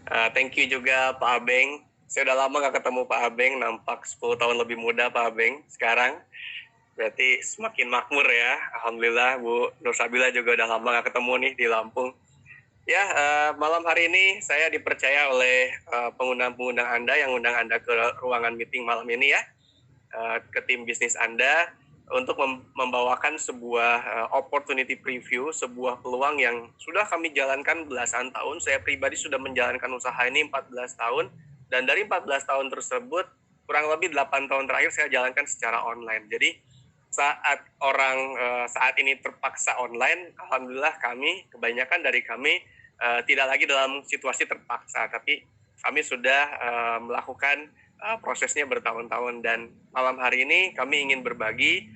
Thank you juga Pak Abeng. Saya udah lama gak ketemu Pak Abeng, nampak 10 tahun lebih muda Pak Abeng sekarang. Berarti semakin makmur ya. Alhamdulillah Bu Nur Sabila juga udah lama gak ketemu nih di Lampung. Ya, malam hari ini saya dipercaya oleh pengundang-pengundang Anda yang undang Anda ke ruangan meeting malam ini ya, ke tim bisnis Anda untuk membawakan sebuah opportunity preview, sebuah peluang yang sudah kami jalankan belasan tahun. Saya pribadi sudah menjalankan usaha ini 14 tahun, dan dari 14 tahun tersebut, kurang lebih 8 tahun terakhir saya jalankan secara online. Jadi saat orang saat ini terpaksa online, alhamdulillah kebanyakan dari kami tidak lagi dalam situasi terpaksa, tapi kami sudah melakukan prosesnya bertahun-tahun, dan malam hari ini kami ingin berbagi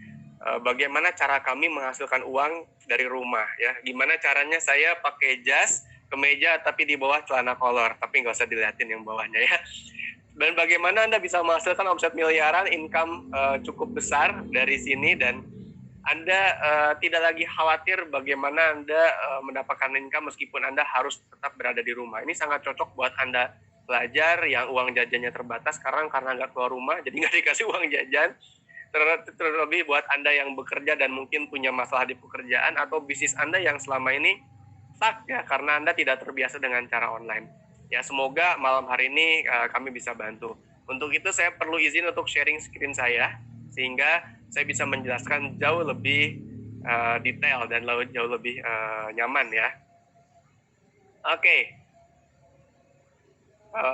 bagaimana cara kami menghasilkan uang dari rumah ya. Gimana caranya saya pakai jas, kemeja tapi di bawah celana kolor, tapi nggak usah dilihatin yang bawahnya ya. Dan bagaimana Anda bisa menghasilkan omset miliaran, income cukup besar dari sini, dan Anda tidak lagi khawatir bagaimana Anda mendapatkan income meskipun Anda harus tetap berada di rumah. Ini sangat cocok buat Anda pelajar yang uang jajannya terbatas sekarang karena nggak keluar rumah, jadi nggak dikasih uang jajan. Terlebih buat Anda yang bekerja dan mungkin punya masalah di pekerjaan, atau bisnis Anda yang selama ini stuck ya karena Anda tidak terbiasa dengan cara online. Ya, semoga malam hari ini kami bisa bantu. Untuk itu saya perlu izin untuk sharing screen saya sehingga saya bisa menjelaskan jauh lebih detail dan jauh lebih nyaman ya. Oke.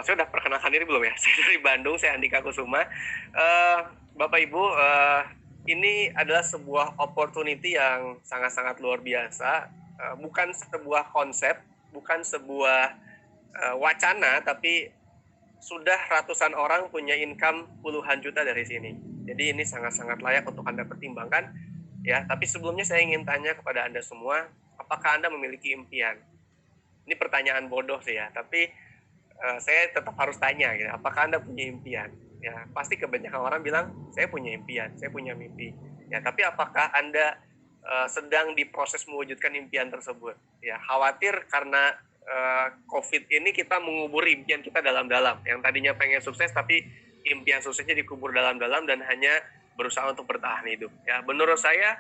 Saya udah perkenalkan diri belum ya? Saya dari Bandung, saya Andika Kusuma. Bapak Ibu, ini adalah sebuah opportunity yang sangat-sangat luar biasa. Bukan sebuah konsep, bukan sebuah wacana, tapi sudah ratusan orang punya income puluhan juta dari sini. Jadi ini sangat-sangat layak untuk Anda pertimbangkan. Ya, tapi sebelumnya saya ingin tanya kepada Anda semua, apakah Anda memiliki impian? Ini pertanyaan bodoh sih ya, tapi saya tetap harus tanya gitu, apakah Anda punya impian? Ya, pasti kebanyakan orang bilang saya punya impian, saya punya mimpi. Ya, tapi apakah Anda sedang di proses mewujudkan impian tersebut? Ya, khawatir karena COVID ini kita mengubur impian kita dalam-dalam. Yang tadinya pengen sukses tapi impian suksesnya dikubur dalam-dalam dan hanya berusaha untuk bertahan hidup. Ya, menurut saya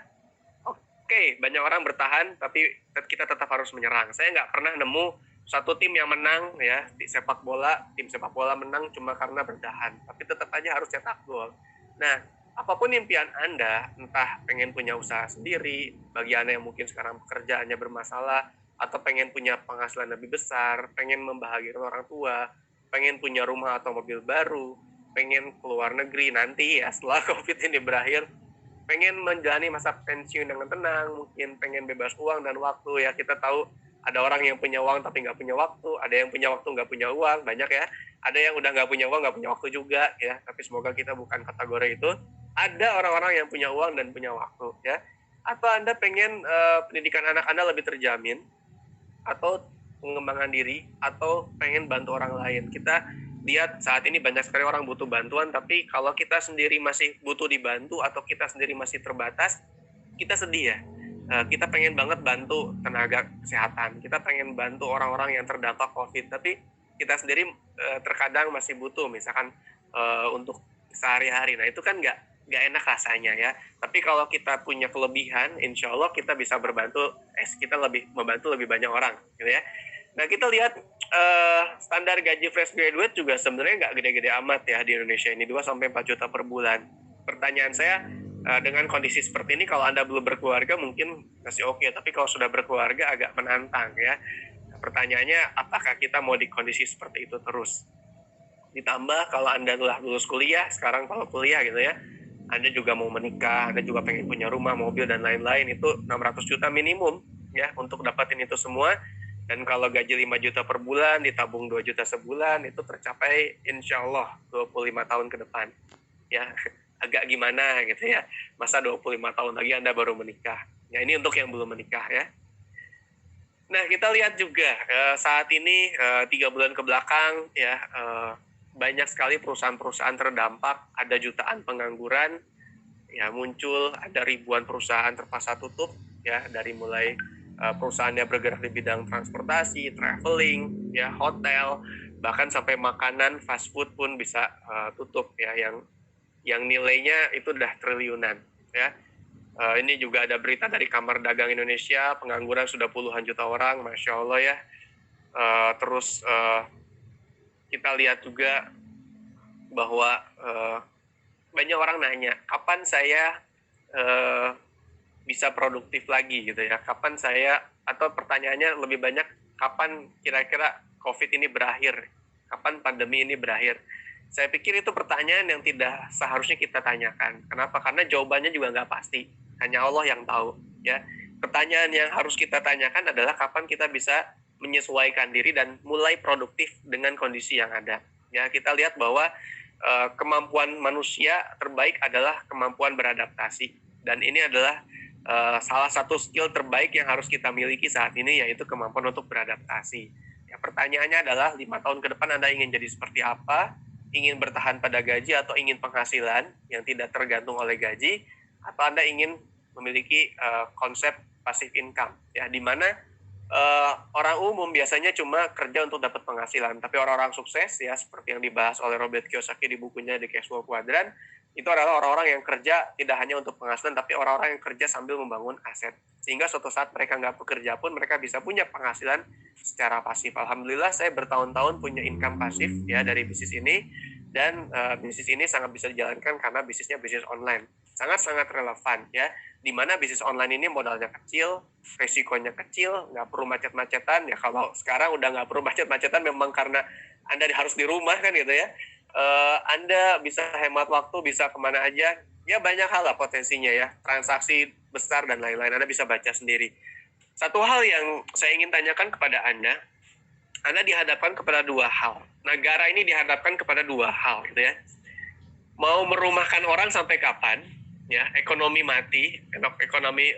oke, banyak orang bertahan tapi kita tetap harus menyerang. Saya nggak pernah nemu satu tim yang menang ya di sepak bola, tim sepak bola menang cuma karena bertahan, tapi tetap aja harus cetak gol. Nah, apapun impian Anda, entah pengen punya usaha sendiri, bagi Anda yang mungkin sekarang pekerjaannya bermasalah, atau pengen punya penghasilan lebih besar, pengen membahagiakan orang tua, pengen punya rumah atau mobil baru, pengen keluar negeri nanti ya setelah COVID ini berakhir, pengen menjalani masa pensiun dengan tenang, mungkin pengen bebas uang dan waktu ya. Kita tahu ada orang yang punya uang tapi nggak punya waktu, ada yang punya waktu nggak punya uang, banyak ya. Ada yang udah nggak punya uang nggak punya waktu juga ya. Tapi semoga kita bukan kategori itu. Ada orang-orang yang punya uang dan punya waktu ya. Atau Anda pengen pendidikan anak Anda lebih terjamin, atau pengembangan diri, atau pengen bantu orang lain. Kita lihat saat ini banyak sekali orang butuh bantuan, tapi kalau kita sendiri masih butuh dibantu atau kita sendiri masih terbatas, kita sedih ya. Kita pengen banget bantu tenaga kesehatan, kita pengen bantu orang-orang yang terdampak COVID, tapi kita sendiri terkadang masih butuh misalkan untuk sehari-hari. Nah itu kan nggak enak rasanya ya. Tapi kalau kita punya kelebihan, insya Allah kita bisa kita lebih membantu lebih banyak orang gitu ya. Nah kita lihat standar gaji fresh graduate juga sebenarnya nggak gede-gede amat ya di Indonesia ini, 2-4 juta per bulan. Pertanyaan saya, dengan kondisi seperti ini kalau Anda belum berkeluarga mungkin masih oke, tapi kalau sudah berkeluarga agak menantang ya. Pertanyaannya, apakah kita mau di kondisi seperti itu terus? Ditambah kalau Anda telah lulus kuliah, sekarang kalau kuliah gitu ya, Anda juga mau menikah, Anda juga pengen punya rumah, mobil, dan lain-lain, itu 600 juta minimum ya untuk dapatin itu semua. Dan kalau gaji 5 juta per bulan, ditabung 2 juta sebulan, itu tercapai insya Allah 25 tahun ke depan. Ya, agak gimana gitu ya. Masa 25 tahun lagi Anda baru menikah. Ya, ini untuk yang belum menikah ya. Nah, kita lihat juga saat ini 3 bulan ke belakang ya, banyak sekali perusahaan-perusahaan terdampak, ada jutaan pengangguran, ya muncul, ada ribuan perusahaan terpaksa tutup ya, dari mulai perusahaan yang bergerak di bidang transportasi, traveling, ya hotel, bahkan sampai makanan fast food pun bisa tutup ya, yang nilainya itu udah triliunan ya. Ini juga ada berita dari Kamar Dagang Indonesia, pengangguran sudah puluhan juta orang, Masya Allah ya. Terus kita lihat juga bahwa banyak orang nanya, kapan saya bisa produktif lagi gitu ya, kapan saya, atau pertanyaannya lebih banyak, kapan kira-kira COVID ini berakhir, kapan pandemi ini berakhir. Saya pikir itu pertanyaan yang tidak seharusnya kita tanyakan. Kenapa? Karena jawabannya juga nggak pasti. Hanya Allah yang tahu. Ya, pertanyaan yang harus kita tanyakan adalah kapan kita bisa menyesuaikan diri dan mulai produktif dengan kondisi yang ada. Ya, kita lihat bahwa kemampuan manusia terbaik adalah kemampuan beradaptasi. Dan ini adalah salah satu skill terbaik yang harus kita miliki saat ini, yaitu kemampuan untuk beradaptasi. Ya, pertanyaannya adalah 5 tahun ke depan Anda ingin jadi seperti apa? Ingin bertahan pada gaji atau ingin penghasilan yang tidak tergantung oleh gaji, atau Anda ingin memiliki konsep passive income ya, di mana orang umum biasanya cuma kerja untuk dapat penghasilan, tapi orang-orang sukses ya, seperti yang dibahas oleh Robert Kiyosaki di bukunya The Cash Flow Quadrant, itu adalah orang-orang yang kerja tidak hanya untuk penghasilan, tapi orang-orang yang kerja sambil membangun aset, sehingga suatu saat mereka nggak bekerja pun mereka bisa punya penghasilan secara pasif. Alhamdulillah saya bertahun-tahun punya income pasif ya dari bisnis ini, dan bisnis ini sangat bisa dijalankan karena bisnisnya bisnis online, sangat-sangat relevan ya, dimana bisnis online ini modalnya kecil, resikonya kecil, nggak perlu macet-macetan ya. Kalau sekarang udah nggak perlu macet-macetan memang karena Anda harus di rumah kan gitu ya. Anda bisa hemat waktu, bisa kemana aja ya, banyak hal lah potensinya ya, transaksi besar dan lain-lain, Anda bisa baca sendiri. Satu hal yang saya ingin tanyakan kepada Anda dihadapkan kepada dua hal. Negara ini dihadapkan kepada dua hal gitu ya. Mau merumahkan orang sampai kapan ya, ekonomi mati, ekonomi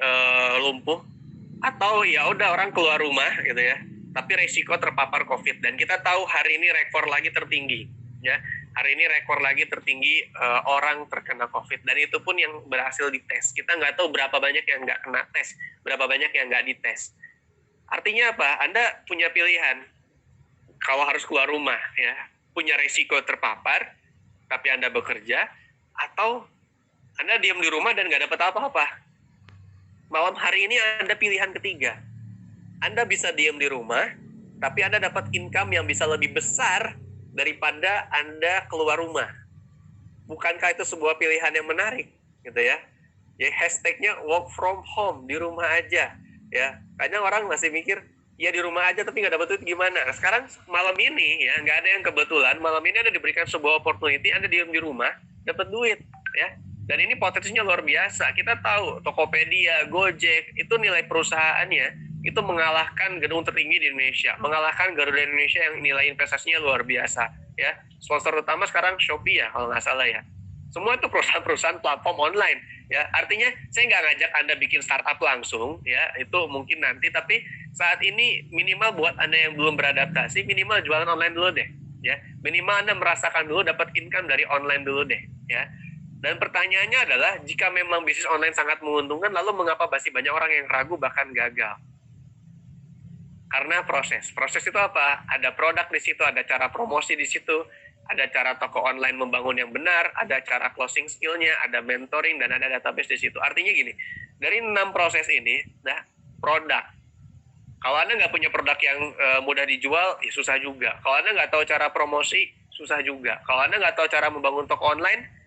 lumpuh, atau ya udah orang keluar rumah gitu ya, tapi resiko terpapar COVID. Dan kita tahu hari ini rekor lagi tertinggi ya, hari ini rekor lagi tertinggi orang terkena COVID, dan itu pun yang berhasil dites. Kita nggak tahu berapa banyak yang nggak kena tes, berapa banyak yang nggak dites. Artinya apa? Anda punya pilihan. Kalau harus keluar rumah ya, punya resiko terpapar, tapi Anda bekerja, atau Anda diam di rumah dan nggak dapat apa-apa. Malam hari ini Anda pilihan ketiga. Anda bisa diam di rumah, tapi Anda dapat income yang bisa lebih besar daripada Anda keluar rumah. Bukankah itu sebuah pilihan yang menarik, gitu ya? Ya, hashtagnya work from home, di rumah aja. Ya, kadang orang masih mikir, ya di rumah aja tapi nggak dapat duit gimana? Nah, sekarang malam ini ya, nggak ada yang kebetulan, malam ini Anda diberikan sebuah opportunity, Anda diam di rumah, dapat duit, ya. Dan ini potensinya luar biasa. Kita tahu Tokopedia, Gojek, itu nilai perusahaannya itu mengalahkan gedung tertinggi di Indonesia, mengalahkan Garuda Indonesia yang nilai investasinya luar biasa. Ya, sponsor utama sekarang Shopee ya, kalau nggak salah ya. Semua itu perusahaan-perusahaan platform online. Ya, artinya saya nggak ngajak Anda bikin startup langsung, ya, itu mungkin nanti. Tapi saat ini minimal buat Anda yang belum beradaptasi, minimal jualan online dulu deh. Ya, minimal Anda merasakan dulu, dapat income dari online dulu deh. Ya. Dan pertanyaannya adalah, jika memang bisnis online sangat menguntungkan, lalu mengapa masih banyak orang yang ragu bahkan gagal? Karena proses. Proses itu apa? Ada produk di situ, ada cara promosi di situ, ada cara toko online membangun yang benar, ada cara closing skill-nya, ada mentoring, dan ada database di situ. Artinya gini, dari 6 proses ini, nah, produk. Kalau Anda nggak punya produk yang mudah dijual, ya susah juga. Kalau Anda nggak tahu cara promosi, susah juga. Kalau Anda nggak tahu cara membangun toko online,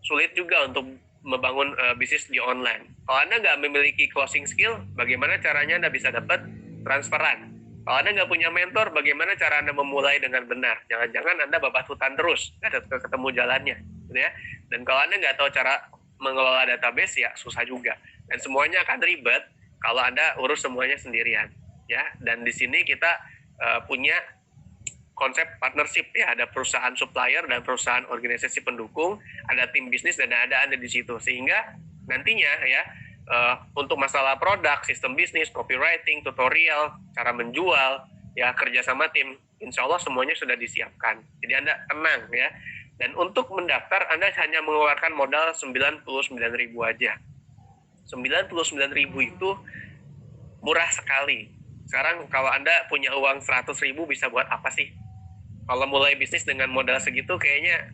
sulit juga untuk membangun bisnis di online. Kalau Anda nggak memiliki closing skill, bagaimana caranya Anda bisa dapat transferan? Kalau Anda nggak punya mentor, bagaimana cara Anda memulai dengan benar? Jangan-jangan Anda babat-hutan terus, nggak ketemu jalannya, gitu ya. Dan kalau Anda nggak tahu cara mengelola database, ya susah juga. Dan semuanya akan ribet kalau Anda urus semuanya sendirian, ya. Dan di sini kita punya konsep partnership ya, ada perusahaan supplier dan perusahaan organisasi pendukung, ada tim bisnis dan ada Anda di situ, sehingga nantinya ya untuk masalah produk, sistem bisnis, copywriting, tutorial, cara menjual, ya kerja sama tim, insya Allah semuanya sudah disiapkan. Jadi Anda tenang ya. Dan untuk mendaftar Anda hanya mengeluarkan modal 99.000 aja. 99.000 itu murah sekali. Sekarang kalau Anda punya uang 100.000 bisa buat apa sih? Kalau mulai bisnis dengan modal segitu kayaknya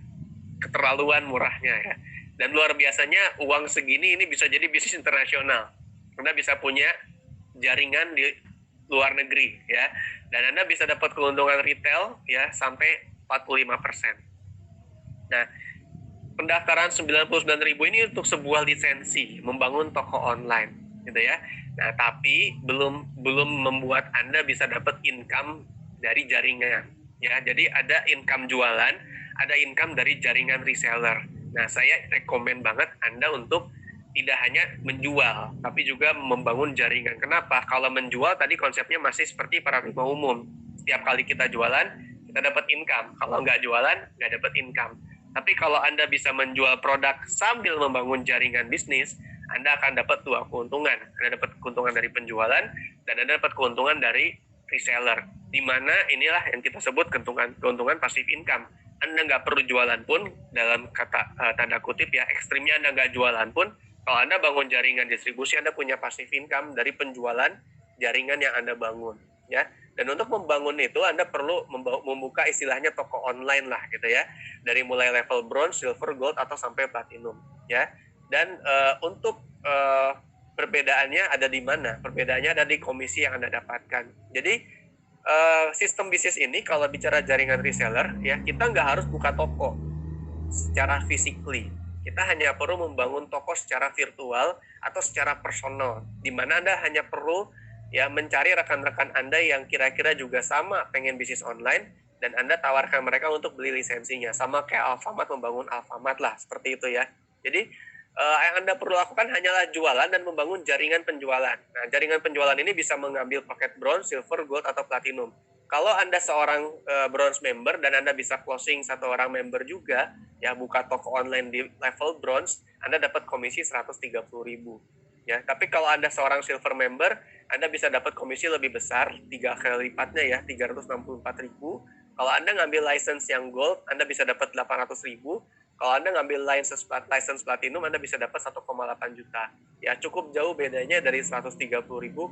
keterlaluan murahnya ya. Dan luar biasanya uang segini ini bisa jadi bisnis internasional. Anda bisa punya jaringan di luar negeri ya. Dan Anda bisa dapat keuntungan retail ya sampai 45%. Nah, pendaftaran 99.000 ini untuk sebuah lisensi membangun toko online gitu ya. Nah, tapi belum membuat Anda bisa dapat income dari jaringan ya. Jadi ada income jualan, ada income dari jaringan reseller. Nah, saya rekomen banget Anda untuk tidak hanya menjual, tapi juga membangun jaringan. Kenapa? Kalau menjual tadi konsepnya masih seperti paradigma umum. Setiap kali kita jualan, kita dapat income. Kalau nggak jualan, nggak dapat income. Tapi kalau Anda bisa menjual produk sambil membangun jaringan bisnis, Anda akan dapat dua keuntungan. Anda dapat keuntungan dari penjualan, dan Anda dapat keuntungan dari reseller. Di mana inilah yang kita sebut keuntungan passive income. Anda nggak perlu jualan pun, dalam kata tanda kutip ya, ekstrimnya Anda nggak jualan pun, kalau Anda bangun jaringan distribusi, Anda punya passive income dari penjualan jaringan yang Anda bangun. Ya. Dan untuk membangun itu, Anda perlu membuka istilahnya toko online lah gitu ya. Dari mulai level bronze, silver, gold, atau sampai platinum. Ya. Dan untuk perbedaannya ada di mana? Perbedaannya ada di komisi yang Anda dapatkan. Jadi sistem bisnis ini kalau bicara jaringan reseller, ya kita nggak harus buka toko secara physically. Kita hanya perlu membangun toko secara virtual atau secara personal, di mana Anda hanya perlu ya mencari rekan-rekan Anda yang kira-kira juga sama pengen bisnis online, dan Anda tawarkan mereka untuk beli lisensinya. Sama kayak Alfamart membangun Alfamart lah, seperti itu ya. Jadi yang Anda perlu lakukan hanyalah jualan dan membangun jaringan penjualan. Nah, jaringan penjualan ini bisa mengambil paket bronze, silver, gold, atau platinum. Kalau Anda seorang bronze member dan Anda bisa closing satu orang member juga, ya buka toko online di level bronze, Anda dapat komisi 130.000. Ya, tapi kalau Anda seorang silver member, Anda bisa dapat komisi lebih besar, 3 kali lipatnya ya, 364.000. Kalau Anda ngambil license yang gold, Anda bisa dapat 800.000. Kalau Anda ngambil license platinum, Anda bisa dapat 1,8 juta. Ya, cukup jauh bedanya dari 130.000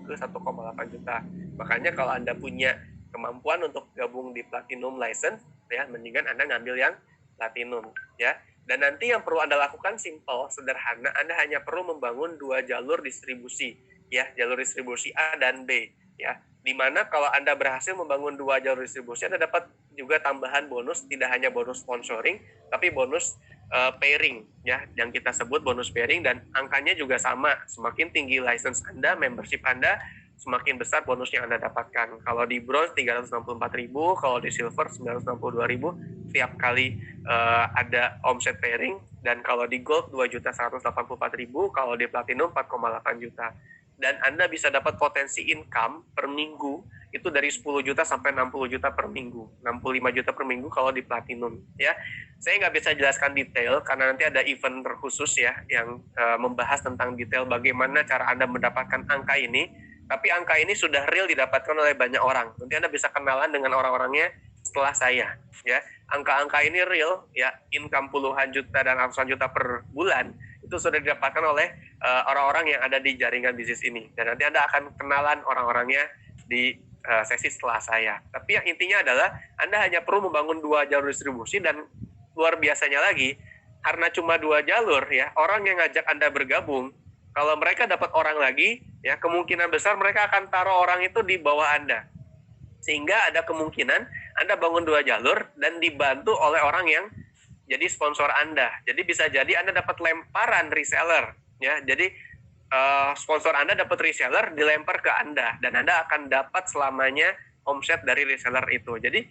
ke 1,8 juta. Makanya kalau Anda punya kemampuan untuk gabung di platinum license, ya mendingan Anda ngambil yang platinum, ya. Dan nanti yang perlu Anda lakukan simple, sederhana. Anda hanya perlu membangun 2 jalur distribusi, ya, jalur distribusi A dan B, ya. Dimana kalau Anda berhasil membangun 2 jalur distribusi, Anda dapat juga tambahan bonus, tidak hanya bonus sponsoring, tapi bonus pairing, ya, yang kita sebut bonus pairing, dan angkanya juga sama. Semakin tinggi license Anda, membership Anda, semakin besar bonus yang Anda dapatkan. Kalau di bronze 364.000, kalau di silver 962.000 tiap kali ada omset pairing, dan kalau di gold 2.184.000, kalau di platinum 4,8 juta. Dan Anda bisa dapat potensi income per minggu itu dari 10 juta sampai 60 juta per minggu, 65 juta per minggu kalau di platinum, ya. Saya nggak bisa jelaskan detail karena nanti ada event khusus ya yang membahas tentang detail bagaimana cara Anda mendapatkan angka ini. Tapi angka ini sudah real didapatkan oleh banyak orang. Nanti Anda bisa kenalan dengan orang-orangnya setelah saya. Ya, angka-angka ini real, ya, income puluhan juta dan ratusan juta per bulan itu sudah didapatkan oleh orang-orang yang ada di jaringan bisnis ini. Dan nanti Anda akan kenalan orang-orangnya di sesi setelah saya. Tapi yang intinya adalah Anda hanya perlu membangun 2 jalur distribusi, dan luar biasanya lagi, karena cuma 2 jalur, ya, orang yang ngajak Anda bergabung, kalau mereka dapat orang lagi, ya kemungkinan besar mereka akan taruh orang itu di bawah Anda. Sehingga ada kemungkinan Anda bangun 2 jalur dan dibantu oleh orang yang jadi sponsor Anda. Jadi bisa jadi Anda dapat lemparan reseller, ya. Jadi sponsor Anda dapat reseller dilempar ke Anda, dan Anda akan dapat selamanya omset dari reseller itu. Jadi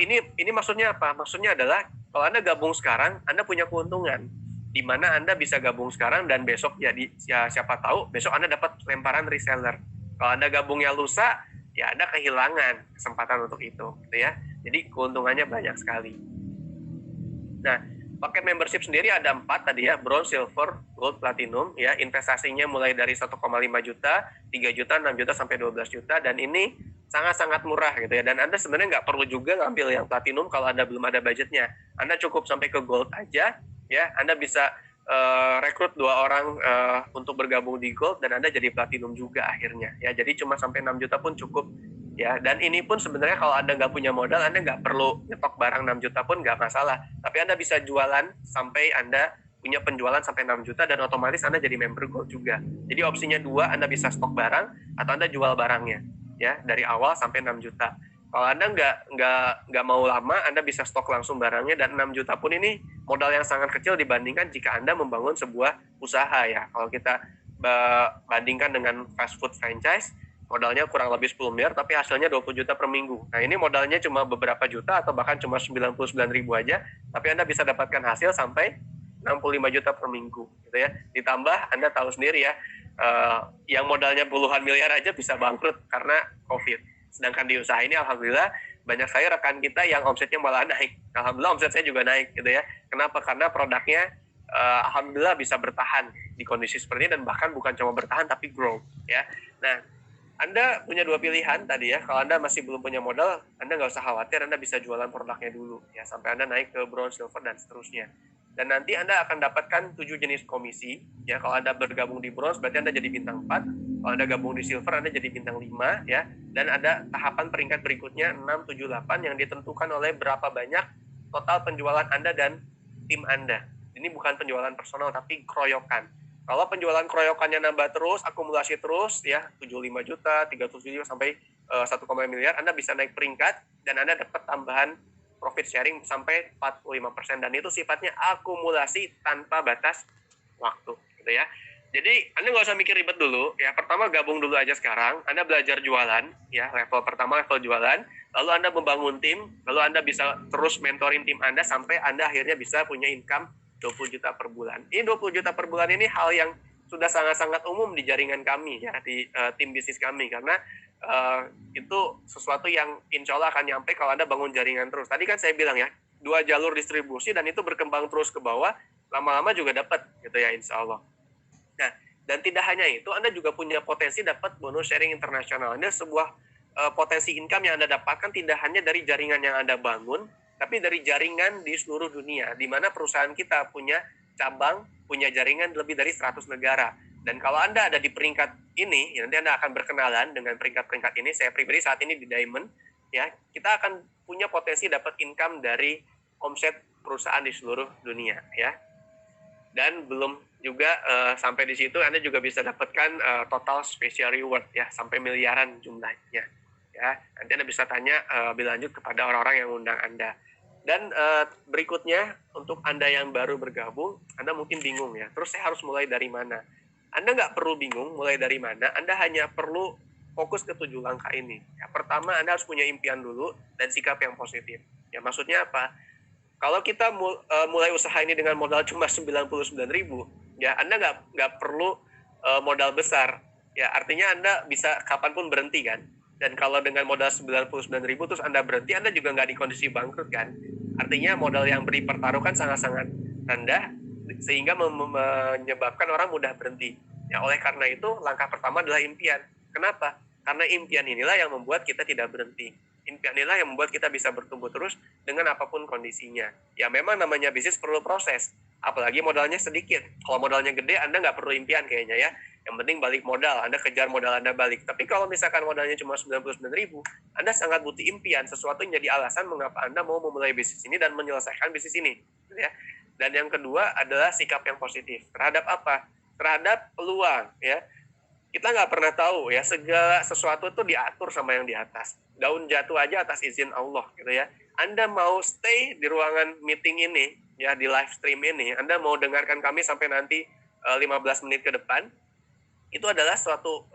ini maksudnya apa? Maksudnya adalah kalau Anda gabung sekarang, Anda punya keuntungan, di mana Anda bisa gabung sekarang dan besok jadi ya siapa tahu besok Anda dapat lemparan reseller. Kalau Anda gabungnya lusa, ya Anda kehilangan kesempatan untuk itu, gitu ya. Jadi keuntungannya banyak sekali. Nah, paket membership sendiri ada 4 tadi ya, bronze, silver, gold, platinum, ya. Investasinya mulai dari 1,5 juta, 3 juta, 6 juta, sampai 12 juta, dan ini sangat-sangat murah gitu ya. Dan Anda sebenarnya nggak perlu juga ngambil yang platinum kalau Anda belum ada budgetnya. Anda cukup sampai ke gold aja, ya. Anda bisa rekrut 2 orang untuk bergabung di gold, dan Anda jadi platinum juga akhirnya, ya. Jadi cuma sampai 6 juta pun cukup ya. Dan ini pun sebenarnya kalau Anda nggak punya modal, Anda nggak perlu nyetok barang 6 juta pun nggak masalah. Tapi Anda bisa jualan sampai Anda punya penjualan sampai 6 juta dan otomatis Anda jadi member Gold juga. Jadi opsinya dua, Anda bisa stok barang atau Anda jual barangnya, ya, dari awal sampai 6 juta. Kalau Anda nggak mau lama, Anda bisa stok langsung barangnya, dan 6 juta pun ini modal yang sangat kecil dibandingkan jika Anda membangun sebuah usaha, ya. Kalau kita bandingkan dengan fast food franchise, modalnya kurang lebih 10 miliar, tapi hasilnya 20 juta per minggu. Nah, ini modalnya cuma beberapa juta atau bahkan cuma 99.000 aja, tapi Anda bisa dapatkan hasil sampai 65 juta per minggu, gitu ya. Ditambah Anda tahu sendiri ya, yang modalnya puluhan miliar aja bisa bangkrut karena COVID. Sedangkan di usaha ini alhamdulillah banyak saya rekan kita yang omsetnya malah naik. Alhamdulillah omset saya juga naik, gitu ya. Kenapa? Karena produknya alhamdulillah bisa bertahan di kondisi seperti ini, dan bahkan bukan cuma bertahan tapi grow, ya. Nah, Anda punya dua pilihan tadi ya. Kalau Anda masih belum punya modal, Anda nggak usah khawatir, Anda bisa jualan produknya dulu ya sampai Anda naik ke bronze, silver, dan seterusnya. Dan nanti Anda akan dapatkan 7 jenis komisi. Ya, kalau Anda bergabung di bronze berarti Anda jadi bintang 4. Kalau Anda gabung di silver Anda jadi bintang 5 ya. Dan ada tahapan peringkat berikutnya 6, 7, 8 yang ditentukan oleh berapa banyak total penjualan Anda dan tim Anda. Ini bukan penjualan personal tapi keroyokan. Kalau penjualan keroyokannya nambah terus, akumulasi terus ya, 75 juta, 37 juta sampai 1, miliar, Anda bisa naik peringkat dan Anda dapat tambahan profit sharing sampai 45%, dan itu sifatnya akumulasi tanpa batas waktu, gitu ya. Jadi Anda nggak usah mikir ribet dulu ya. Pertama gabung dulu aja sekarang. Anda belajar jualan ya, level pertama level jualan. Lalu Anda membangun tim. Lalu Anda bisa terus mentoring tim Anda sampai Anda akhirnya bisa punya income 20 juta per bulan. Ini 20 juta per bulan ini hal yang sudah sangat-sangat umum di jaringan kami ya, di tim bisnis kami, karena itu sesuatu yang insya Allah akan nyampe kalau Anda bangun jaringan terus. Tadi kan saya bilang ya, 2 jalur distribusi dan itu berkembang terus ke bawah, lama-lama juga dapat gitu ya insya Allah. Nah, dan tidak hanya itu, Anda juga punya potensi dapat bonus sharing internasional. Ini sebuah potensi income yang Anda dapatkan tidak hanya dari jaringan yang Anda bangun, tapi dari jaringan di seluruh dunia, di mana perusahaan kita punya cabang, punya jaringan lebih dari 100 negara. Dan kalau Anda ada di peringkat ini, ya nanti Anda akan berkenalan dengan peringkat-peringkat ini. Saya pribadi saat ini di Diamond, ya, kita akan punya potensi dapat income dari omset perusahaan di seluruh dunia, ya. Dan belum juga sampai di situ, Anda juga bisa dapatkan total special reward, ya, sampai miliaran jumlahnya. Ya, nanti Anda bisa tanya lebih lanjut kepada orang-orang yang undang Anda. Dan berikutnya, untuk Anda yang baru bergabung, Anda mungkin bingung ya, terus saya harus mulai dari mana? Anda nggak perlu bingung mulai dari mana, Anda hanya perlu fokus ke 7 langkah ini. Ya, pertama, Anda harus punya impian dulu dan sikap yang positif. Ya, maksudnya apa? Kalau kita mulai usaha ini dengan modal cuma 99.000, ya Anda nggak perlu modal besar. Ya, artinya Anda bisa kapanpun berhenti kan. Dan kalau dengan modal 99.000 terus Anda berhenti, Anda juga nggak di kondisi bangkrut kan. Artinya modal yang dipertaruhkan sangat-sangat rendah sehingga menyebabkan orang mudah berhenti. Ya, oleh karena itu langkah pertama adalah impian. Kenapa? Karena impian inilah yang membuat kita tidak berhenti. Impian inilah yang membuat kita bisa bertumbuh terus dengan apapun kondisinya. Ya memang namanya bisnis perlu proses, apalagi modalnya sedikit. Kalau modalnya gede, Anda nggak perlu impian kayaknya ya. Yang penting balik modal, Anda kejar modal Anda balik. Tapi kalau misalkan modalnya cuma 99.000, Anda sangat butuh impian, sesuatu yang jadi alasan mengapa Anda mau memulai bisnis ini dan menyelesaikan bisnis ini. Ya. Dan yang kedua adalah sikap yang positif. Terhadap apa? Terhadap peluang. Ya. Kita nggak pernah tahu ya, segala sesuatu itu diatur sama yang di atas. Daun jatuh aja atas izin Allah gitu ya. Anda mau stay di ruangan meeting ini ya, di live stream ini, Anda mau dengarkan kami sampai nanti 15 menit ke depan, itu adalah suatu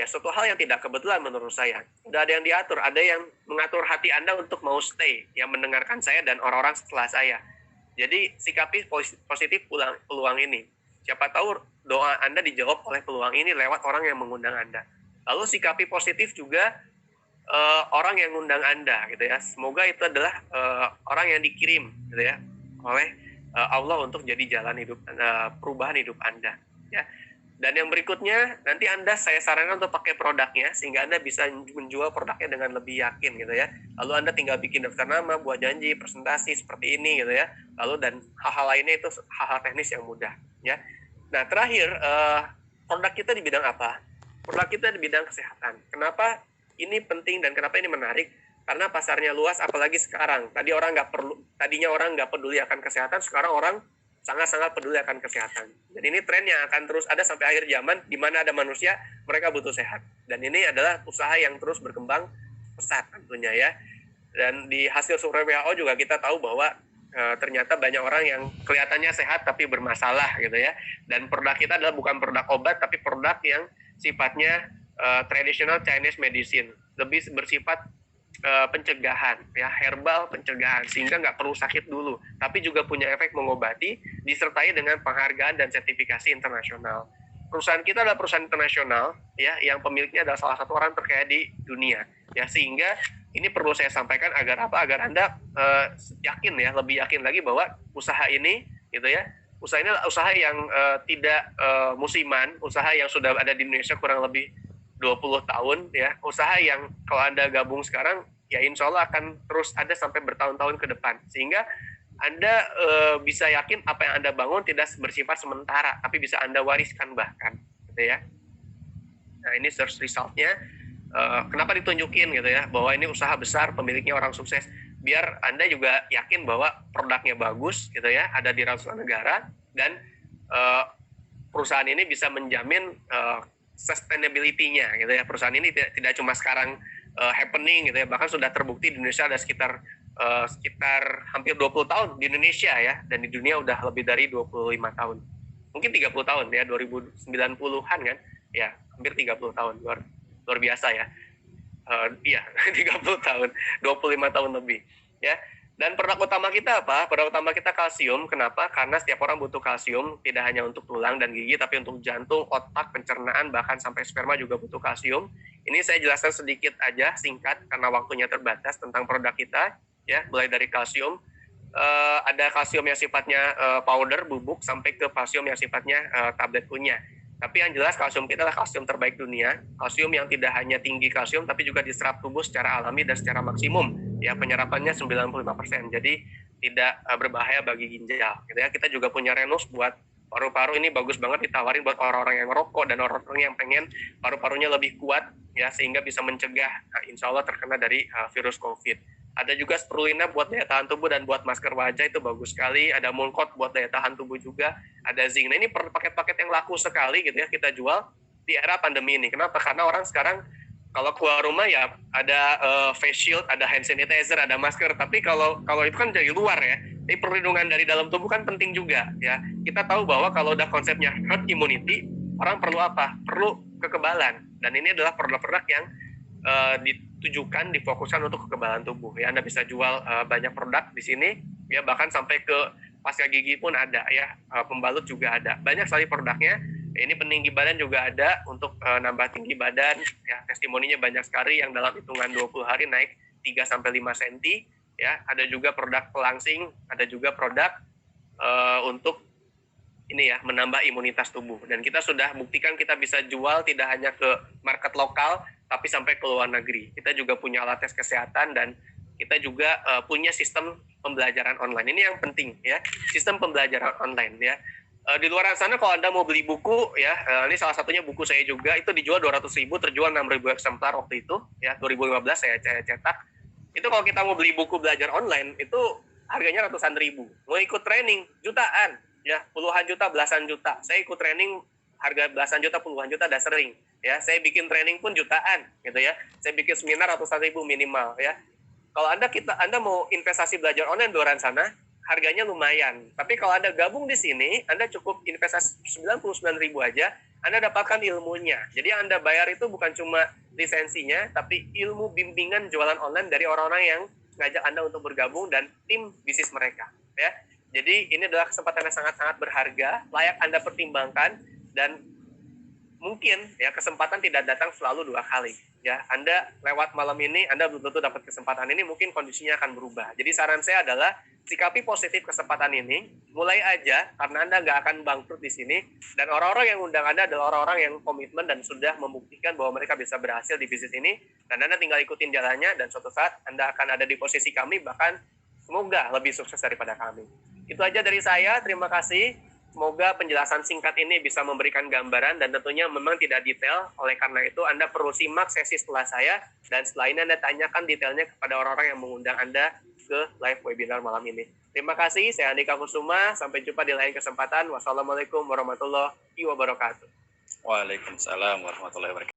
suatu hal yang tidak kebetulan menurut saya. Udah ada yang diatur, ada yang mengatur hati Anda untuk mau stay, yang mendengarkan saya dan orang-orang setelah saya. Jadi sikapi positif peluang ini. Siapa tahu doa Anda dijawab oleh peluang ini lewat orang yang mengundang Anda. Lalu sikapi positif juga orang yang mengundang Anda, gitu ya. Semoga itu adalah orang yang dikirim, gitu ya, oleh Allah untuk jadi jalan hidup, perubahan hidup Anda, ya. Dan yang berikutnya, nanti saya sarankan untuk pakai produknya, sehingga Anda bisa menjual produknya dengan lebih yakin, gitu ya. Lalu Anda tinggal bikin daftar nama, buat janji, presentasi seperti ini, gitu ya. Lalu dan hal-hal lainnya itu hal-hal teknis yang mudah, ya. Nah, terakhir, produk kita di bidang apa? Produk kita di bidang kesehatan. Kenapa ini penting dan kenapa ini menarik? Karena pasarnya luas, apalagi sekarang. Tadinya orang nggak peduli akan kesehatan, sekarang orang sangat-sangat peduli akan kesehatan. Jadi ini tren yang akan terus ada sampai akhir zaman, di mana ada manusia, mereka butuh sehat. Dan ini adalah usaha yang terus berkembang pesat tentunya ya. Dan di hasil survei WHO juga kita tahu bahwa ternyata banyak orang yang kelihatannya sehat tapi bermasalah gitu ya. Dan produk kita adalah bukan produk obat, tapi produk yang sifatnya traditional Chinese medicine, lebih bersifat pencegahan ya, herbal pencegahan, sehingga nggak perlu sakit dulu, tapi juga punya efek mengobati, disertai dengan penghargaan dan sertifikasi internasional. Perusahaan kita adalah perusahaan internasional ya, yang pemiliknya adalah salah satu orang terkaya di dunia ya, sehingga ini perlu saya sampaikan agar apa? Agar Anda yakin ya, lebih yakin lagi bahwa usaha ini gitu ya, usaha ini usaha yang tidak musiman, usaha yang sudah ada di Indonesia kurang lebih 20 tahun ya, usaha yang kalau Anda gabung sekarang ya insya Allah akan terus ada sampai bertahun-tahun ke depan, sehingga Anda bisa yakin apa yang Anda bangun tidak bersifat sementara, tapi bisa Anda wariskan bahkan gitu ya. Nah ini search resultnya, kenapa ditunjukin gitu ya, bahwa ini usaha besar, pemiliknya orang sukses, biar Anda juga yakin bahwa produknya bagus gitu ya, ada di ratusan negara, dan perusahaan ini bisa menjamin sustainability-nya gitu ya. Perusahaan ini tidak cuma sekarang happening gitu ya, bahkan sudah terbukti di Indonesia ada sekitar hampir 20 tahun di Indonesia ya, dan di dunia udah lebih dari 25 tahun. Mungkin 30 tahun ya, 2090-an kan. Ya, hampir 30 tahun. Luar biasa ya. Iya, 30 tahun, 25 tahun lebih ya. Dan produk utama kita apa? Produk utama kita kalsium. Kenapa? Karena setiap orang butuh kalsium, tidak hanya untuk tulang dan gigi, tapi untuk jantung, otak, pencernaan, bahkan sampai sperma juga butuh kalsium. Ini saya jelaskan sedikit aja, singkat, karena waktunya terbatas tentang produk kita. Ya, mulai dari kalsium, ada kalsium yang sifatnya powder, bubuk, sampai ke kalsium yang sifatnya tablet kunyah. Tapi yang jelas kalsium kita adalah kalsium terbaik dunia, kalsium yang tidak hanya tinggi kalsium, tapi juga diserap tubuh secara alami dan secara maksimum. Ya, penyerapannya 95%, jadi tidak berbahaya bagi ginjal. Gitu ya. Kita juga punya Renus buat paru-paru, ini bagus banget ditawarin buat orang-orang yang merokok dan orang-orang yang pengen paru-parunya lebih kuat, ya, sehingga bisa mencegah, insya Allah terkena dari virus COVID. Ada juga spirulina buat daya tahan tubuh dan buat masker wajah, itu bagus sekali. Ada Mulcot buat daya tahan tubuh juga. Ada zinc. Nah ini paket-paket yang laku sekali gitu ya, kita jual di era pandemi ini. Kenapa? Karena orang sekarang kalau keluar rumah ya ada face shield, ada hand sanitizer, ada masker. Tapi kalau itu kan dari luar ya. Tapi perlindungan dari dalam tubuh kan penting juga ya. Kita tahu bahwa kalau udah konsepnya herd immunity, orang perlu apa? Perlu kekebalan. Dan ini adalah produk-produk yang ditujukan, difokuskan untuk kekebalan tubuh. Ya, Anda bisa jual banyak produk di sini, ya, bahkan sampai ke pasca gigi pun ada ya, pembalut juga ada. Banyak sekali produknya. Ini peninggi badan juga ada untuk nambah tinggi badan. Ya, testimoninya banyak sekali yang dalam hitungan 20 hari naik 3 sampai 5 cm. Ya, ada juga produk pelangsing, ada juga produk untuk ini ya, menambah imunitas tubuh. Dan kita sudah buktikan kita bisa jual tidak hanya ke market lokal, tapi sampai ke luar negeri. Kita juga punya alat tes kesehatan dan kita juga punya sistem pembelajaran online. Ini yang penting ya, sistem pembelajaran online ya. Di luar sana kalau Anda mau beli buku ya, ini salah satunya buku saya juga, itu dijual 200.000, terjual 6.000 eksemplar waktu itu ya, 2015 saya cetak. Itu kalau kita mau beli buku belajar online itu harganya ratusan ribu. Mau ikut training jutaan ya, puluhan juta, belasan juta. Saya ikut training harga belasan juta, puluhan juta udah sering ya. Saya bikin training pun jutaan gitu ya. Saya bikin seminar ratusan ribu minimal ya. Kalau Anda mau investasi belajar online di luar sana, harganya lumayan. Tapi kalau Anda gabung di sini, Anda cukup investasi 99.000 aja, Anda dapatkan ilmunya. Jadi yang Anda bayar itu bukan cuma lisensinya, tapi ilmu bimbingan jualan online dari orang-orang yang ngajak Anda untuk bergabung dan tim bisnis mereka ya. Jadi ini adalah kesempatan yang sangat-sangat berharga, layak Anda pertimbangkan, dan mungkin ya kesempatan tidak datang selalu 2 kali. Ya, Anda lewat malam ini, Anda belum tentu dapat kesempatan ini, mungkin kondisinya akan berubah. Jadi saran saya adalah sikapi positif kesempatan ini, mulai aja karena Anda nggak akan bangkrut di sini, dan orang-orang yang undang Anda adalah orang-orang yang komitmen dan sudah membuktikan bahwa mereka bisa berhasil di bisnis ini, dan Anda tinggal ikutin jalannya, dan suatu saat Anda akan ada di posisi kami, bahkan semoga lebih sukses daripada kami. Itu aja dari saya, terima kasih. Semoga penjelasan singkat ini bisa memberikan gambaran dan tentunya memang tidak detail. Oleh karena itu, Anda perlu simak sesi setelah saya dan setelah ini Anda tanyakan detailnya kepada orang-orang yang mengundang Anda ke live webinar malam ini. Terima kasih, saya Andika Kusuma. Sampai jumpa di lain kesempatan. Wassalamualaikum warahmatullahi wabarakatuh. Waalaikumsalam warahmatullahi wabarakatuh.